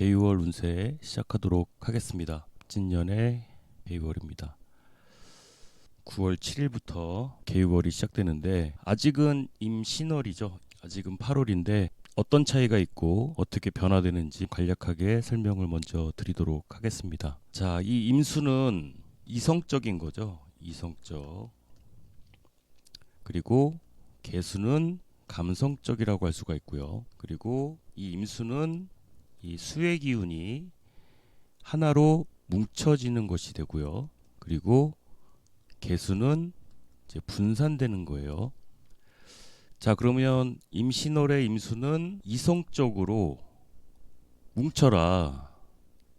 개유월 운세 시작하도록 하겠습니다. 진년의 개유월입니다. 9월 7일부터 개유월이 시작되는데 아직은 임신월이죠. 아직은 8월인데 어떤 차이가 있고 어떻게 변화되는지 간략하게 설명을 먼저 드리도록 하겠습니다. 자, 이 임수는 이성적인 거죠. 이성적. 그리고 개수는 감성적이라고 할 수가 있고요. 그리고 이 임수는 이 수의 기운이 하나로 뭉쳐지는 것이 되고요. 그리고 개수는 이제 분산되는 거예요. 자, 그러면 임신월의 임수는 이성적으로 뭉쳐라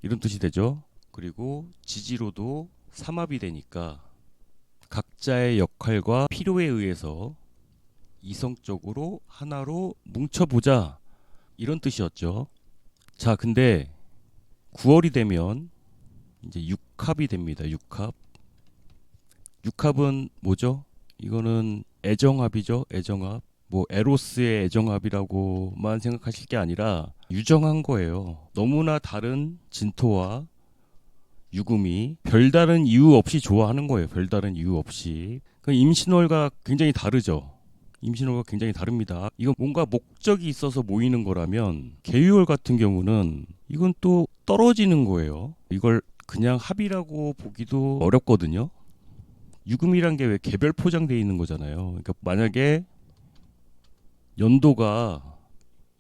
이런 뜻이 되죠. 그리고 지지로도 삼합이 되니까 각자의 역할과 필요에 의해서 이성적으로 하나로 뭉쳐보자 이런 뜻이었죠. 자, 근데 9월이 되면 이제 육합이 됩니다. 육합. 육합은 뭐죠? 이거는 애정합이죠. 애정합. 뭐 에로스의 애정합이라고만 생각하실 게 아니라 유정한 거예요. 너무나 다른 진토와 유금이 별다른 이유 없이 좋아하는 거예요. 별다른 이유 없이. 그 임신월과 굉장히 다르죠. 임신월과 굉장히 다릅니다. 이건 뭔가 목적이 있어서 모이는 거라면 개유월 같은 경우는 이건 또 떨어지는 거예요. 이걸 그냥 합이라고 보기도 어렵거든요. 유금이란 게 왜 개별 포장되어 있는 거잖아요. 그러니까 만약에 연도가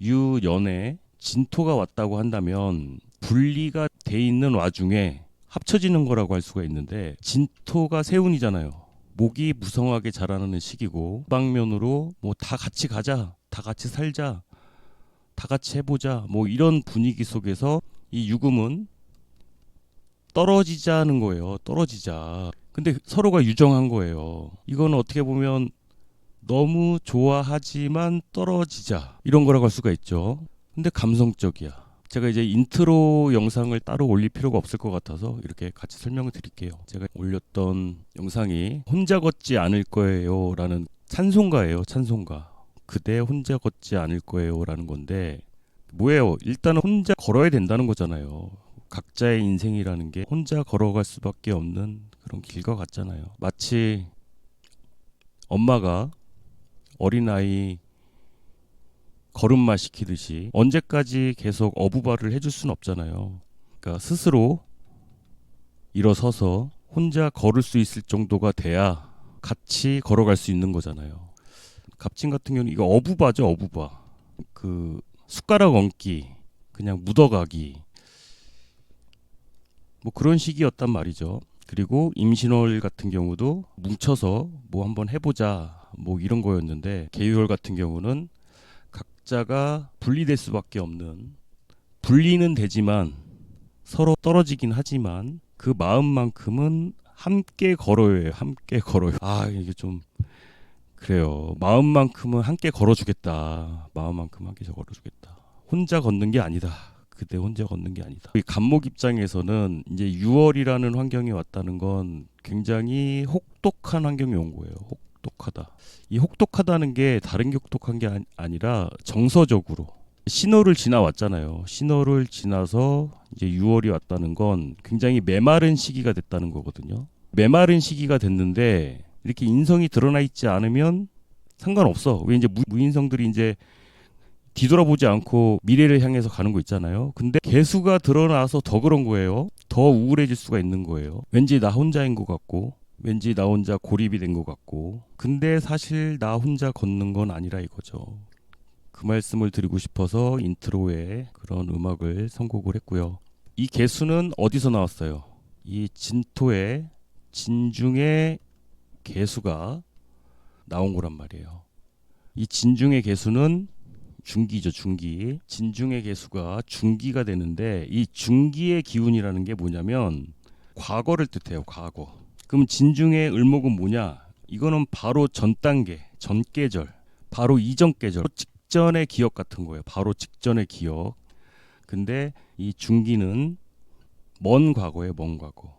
유연에 진토가 왔다고 한다면 분리가 돼 있는 와중에 합쳐지는 거라고 할 수가 있는데 진토가 세운이잖아요. 목이 무성하게 자라는 시기고 방면으로 뭐 다 같이 가자, 다 같이 살자, 다 같이 해보자 뭐 이런 분위기 속에서 이 유금은 떨어지자는 거예요. 떨어지자. 근데 서로가 유정한 거예요. 이거는 어떻게 보면 너무 좋아하지만 떨어지자 이런 거라고 할 수가 있죠. 근데 감성적이야. 제가 이제 인트로 영상을 따로 올릴 필요가 없을 것 같아서 이렇게 같이 설명을 드릴게요. 제가 올렸던 영상이 혼자 걷지 않을 거예요 라는 찬송가예요. 찬송가. 그대 혼자 걷지 않을 거예요 라는 건데 뭐예요? 일단은 혼자 걸어야 된다는 거잖아요. 각자의 인생이라는 게 혼자 걸어갈 수밖에 없는 그런 길과 같잖아요. 마치 엄마가 어린아이 걸음마 시키듯이 언제까지 계속 어부발을 해줄 수는 없잖아요. 그러니까 스스로 일어서서 혼자 걸을 수 있을 정도가 돼야 같이 걸어갈 수 있는 거잖아요. 갑진 같은 경우는 이거 어부바죠. 어부바. 그 숟가락 얹기, 그냥 묻어가기 뭐 그런 식이었단 말이죠. 그리고 임신월 같은 경우도 뭉쳐서 뭐 한번 해보자 뭐 이런 거였는데 개유월 같은 경우는 각자가 분리될 수밖에 없는, 분리는 되지만 서로 떨어지긴 하지만 그 마음만큼은 함께 걸어요. 함께 걸어요. 아, 이게 좀 그래요. 마음만큼은 함께 걸어주겠다. 마음만큼 함께 걸어주겠다. 혼자 걷는 게 아니다. 그때 혼자 걷는 게 아니다. 이 간목 입장에서는 이제 6월이라는 환경이 왔다는 건 굉장히 혹독한 환경이 온 거예요. 혹독하다. 이 혹독하다는 게 다른 게 혹독한 게 아니라 정서적으로 신호를 지나왔잖아요. 신호를 지나서 이제 6월이 왔다는 건 굉장히 메마른 시기가 됐다는 거거든요. 메마른 시기가 됐는데 이렇게 인성이 드러나 있지 않으면 상관없어. 왜 이제 무인성들이 이제 뒤돌아보지 않고 미래를 향해서 가는 거 있잖아요. 근데 개수가 드러나서 더 그런 거예요. 더 우울해질 수가 있는 거예요. 왠지 나 혼자인 것 같고 왠지 나 혼자 고립이 된 것 같고 근데 사실 나 혼자 걷는 건 아니라 이거죠. 그 말씀을 드리고 싶어서 인트로에 그런 음악을 선곡을 했고요. 이 개수는 어디서 나왔어요? 이 진토의 진중의 개수가 나온 거란 말이에요. 이 진중의 개수는 중기죠. 중기. 진중의 개수가 중기가 되는데 이 중기의 기운이라는 게 뭐냐면 과거를 뜻해요. 과거. 그럼 진중의 을목은 뭐냐? 이거는 바로 전 단계, 전 계절, 바로 이전 계절, 직전의 기억 같은 거예요. 바로 직전의 기억. 근데 이 중기는 먼 과거예요. 먼 과거.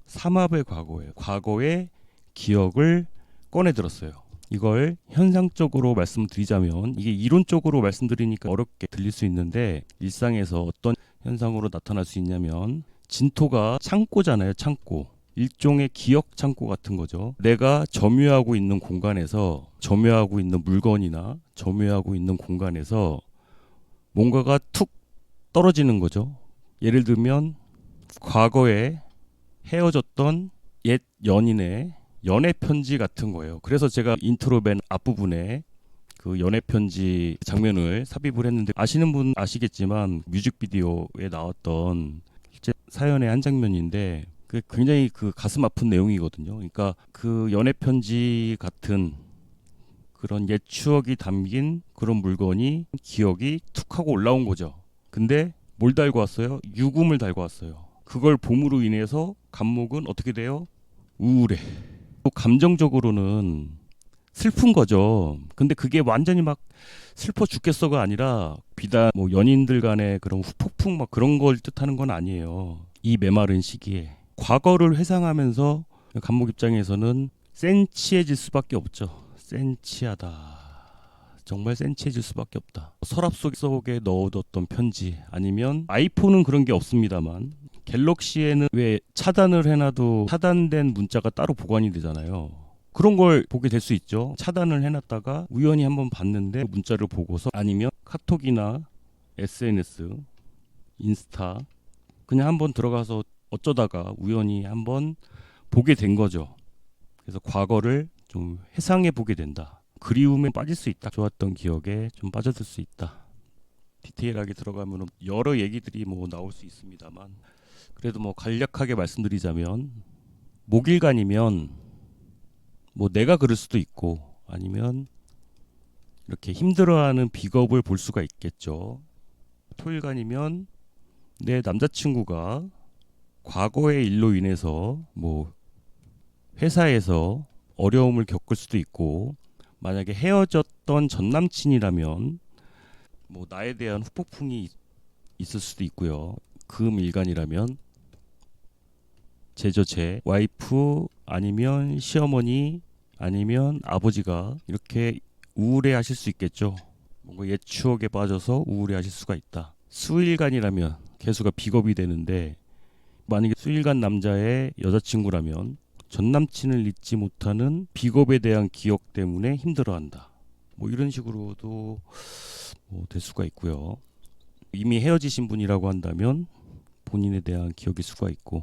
삼합의 과거예요. 과거의 기억을 꺼내 들었어요. 이걸 현상적으로 말씀드리자면, 이게 이론적으로 말씀드리니까 어렵게 들릴 수 있는데 일상에서 어떤 현상으로 나타날 수 있냐면, 진토가 창고잖아요. 창고. 일종의 기억 창고 같은 거죠. 내가 점유하고 있는 공간에서, 점유하고 있는 물건이나 점유하고 있는 공간에서 뭔가가 툭 떨어지는 거죠. 예를 들면 과거에 헤어졌던 옛 연인의 연애 편지 같은 거예요. 그래서 제가 인트로 맨 앞부분에 그 연애 편지 장면을 삽입을 했는데, 아시는 분 아시겠지만 뮤직비디오에 나왔던 실제 사연의 한 장면인데, 그 굉장히 그 가슴 아픈 내용이거든요. 그러니까 그 연애 편지 같은 그런 옛 추억이 담긴 그런 물건이, 기억이 툭 하고 올라온 거죠. 근데 뭘 달고 왔어요? 유금을 달고 왔어요. 그걸 봄으로 인해서 감목은 어떻게 돼요? 우울해. 감정적으로는 슬픈 거죠. 근데 그게 완전히 막 슬퍼 죽겠어가 아니라 비단 뭐 연인들 간의 그런 후폭풍 막 그런 걸 뜻하는 건 아니에요. 이 메마른 시기에 과거를 회상하면서 감목 입장에서는 센치해질 수밖에 없죠. 센치하다. 정말 센치해질 수밖에 없다. 서랍 속에 넣어뒀던 편지, 아니면 아이폰은 그런 게 없습니다만 갤럭시에는 왜 차단을 해놔도 차단된 문자가 따로 보관이 되잖아요. 그런 걸 보게 될 수 있죠. 차단을 해놨다가 우연히 한번 봤는데 문자를 보고서, 아니면 카톡이나 SNS, 인스타 그냥 한번 들어가서 어쩌다가 우연히 한번 보게 된 거죠. 그래서 과거를 좀 회상해 보게 된다. 그리움에 빠질 수 있다. 좋았던 기억에 좀 빠져들 수 있다. 디테일하게 들어가면 여러 얘기들이 뭐 나올 수 있습니다만, 그래도 뭐 간략하게 말씀드리자면, 목일간이면 뭐 내가 그럴 수도 있고, 아니면 이렇게 힘들어하는 비겁을 볼 수가 있겠죠. 토일간이면 내 남자친구가 과거의 일로 인해서 뭐 회사에서 어려움을 겪을 수도 있고, 만약에 헤어졌던 전 남친이라면 뭐 나에 대한 후폭풍이 있을 수도 있고요. 금일간이라면 제 와이프 아니면 시어머니 아니면 아버지가 이렇게 우울해하실 수 있겠죠. 뭔가 옛 추억에 빠져서 우울해하실 수가 있다. 수일간이라면 개수가 비겁이 되는데, 만약에 수일간 남자의 여자친구라면 전 남친을 잊지 못하는 비겁에 대한 기억 때문에 힘들어한다. 뭐 이런 식으로도 뭐될 수가 있고요. 이미 헤어지신 분이라고 한다면 본인에 대한 기억일 수가 있고,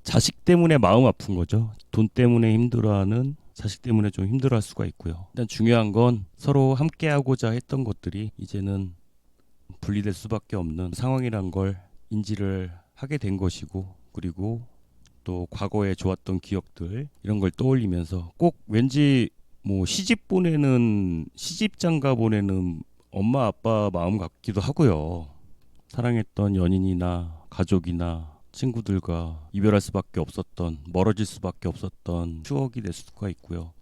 자식 때문에 마음 아픈 거죠. 돈 때문에 힘들어하는, 자식 때문에 좀 힘들어할 수가 있고요. 일단 중요한 건 서로 함께하고자 했던 것들이 이제는 분리될 수밖에 없는 상황이란 걸 인지를 하게 된 것이고, 그리고 또 과거에 좋았던 기억들 이런 걸 떠올리면서 꼭 왠지 뭐 시집 장가 보내는 엄마 아빠 마음 같기도 하고요. 사랑했던 연인이나 가족이나 친구들과 이별할 수밖에 없었던, 멀어질 수밖에 없었던 추억이 될 수가 있고요.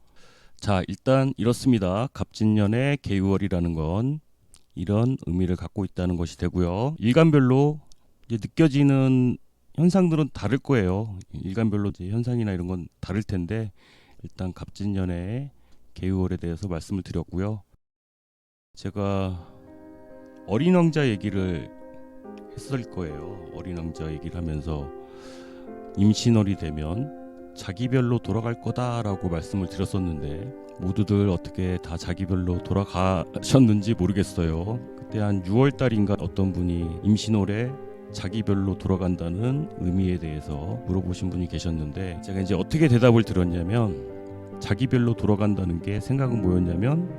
자, 일단 이렇습니다. 갑진년의 개유월이라는 건 이런 의미를 갖고 있다는 것이 되고요. 일간별로 이제 느껴지는 현상들은 다를 거예요. 일간별로 이제 현상이나 이런 건 다를 텐데, 일단 갑진년의 개유월에 대해서 말씀을 드렸고요. 제가 어린 왕자 얘기를 했을 거예요. 어린 왕자 얘기를 하면서 임신월이 되면 자기별로 돌아갈 거다라고 말씀을 드렸었는데, 모두들 어떻게 다 자기별로 돌아가셨는지 모르겠어요. 그때 한 6월 달인가 어떤 분이 임신월에 자기별로 돌아간다는 의미에 대해서 물어보신 분이 계셨는데, 제가 이제 어떻게 대답을 드렸냐면, 자기별로 돌아간다는 게 생각은 뭐였냐면,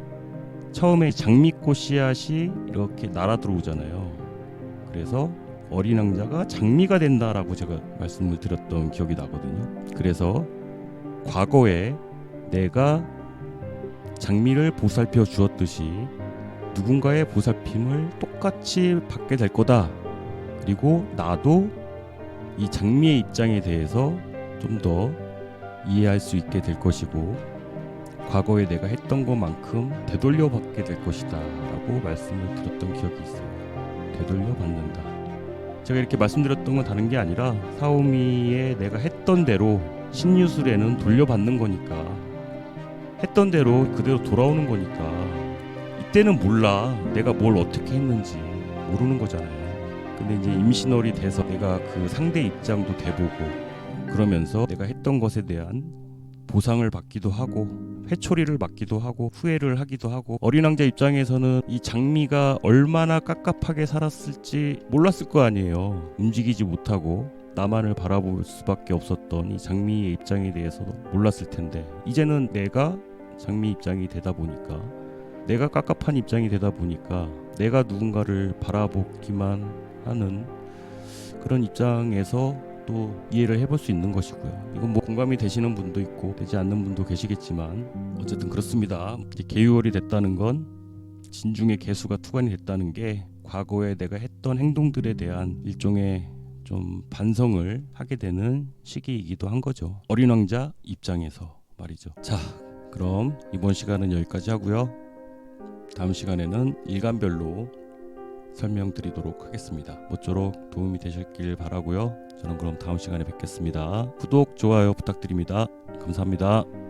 처음에 장미꽃 씨앗이 이렇게 날아 들어오잖아요. 그래서 어린 왕자가 장미가 된다라고 제가 말씀을 드렸던 기억이 나거든요. 그래서 과거에 내가 장미를 보살펴 주었듯이 누군가의 보살핌을 똑같이 받게 될 거다. 그리고 나도 이 장미의 입장에 대해서 좀 더 이해할 수 있게 될 것이고, 과거에 내가 했던 것만큼 되돌려 받게 될 것이다 라고 말씀을 드렸던 기억이 있어요. 되돌려 받는다. 제가 이렇게 말씀드렸던 건 다른 게 아니라, 사오미에 내가 했던 대로 신유술에는 돌려받는 거니까 했던 대로 그대로 돌아오는 거니까 이때는 몰라. 내가 뭘 어떻게 했는지 모르는 거잖아요. 근데 이제 임신월이 돼서 내가 그 상대 입장도 돼보고 그러면서 내가 했던 것에 대한 보상을 받기도 하고 회초리를 맞기도 하고 후회를 하기도 하고 어린 왕자 입장에서는 이 장미가 얼마나 깝깝하게 살았을지 몰랐을 거 아니에요. 움직이지 못하고 나만을 바라볼 수밖에 없었던 이 장미의 입장에 대해서도 몰랐을 텐데 이제는 내가 장미 입장이 되다 보니까 내가 깝깝한 입장이 되다 보니까 내가 누군가를 바라보기만 하는 그런 입장에서 또 이해를 해볼 수 있는 것이고요. 이건 뭐 공감이 되시는 분도 있고 되지 않는 분도 계시겠지만 어쨌든 그렇습니다. 이제 계유월이 됐다는 건 진중의 개수가 투관이 됐다는 게 과거에 내가 했던 행동들에 대한 일종의 좀 반성을 하게 되는 시기이기도 한 거죠. 어린 왕자 입장에서 말이죠. 자, 그럼 이번 시간은 여기까지 하고요. 다음 시간에는 일간별로 설명드리도록 하겠습니다. 모쪼록 도움이 되셨길 바라고요. 저는 그럼 다음 시간에 뵙겠습니다. 구독, 좋아요 부탁드립니다. 감사합니다.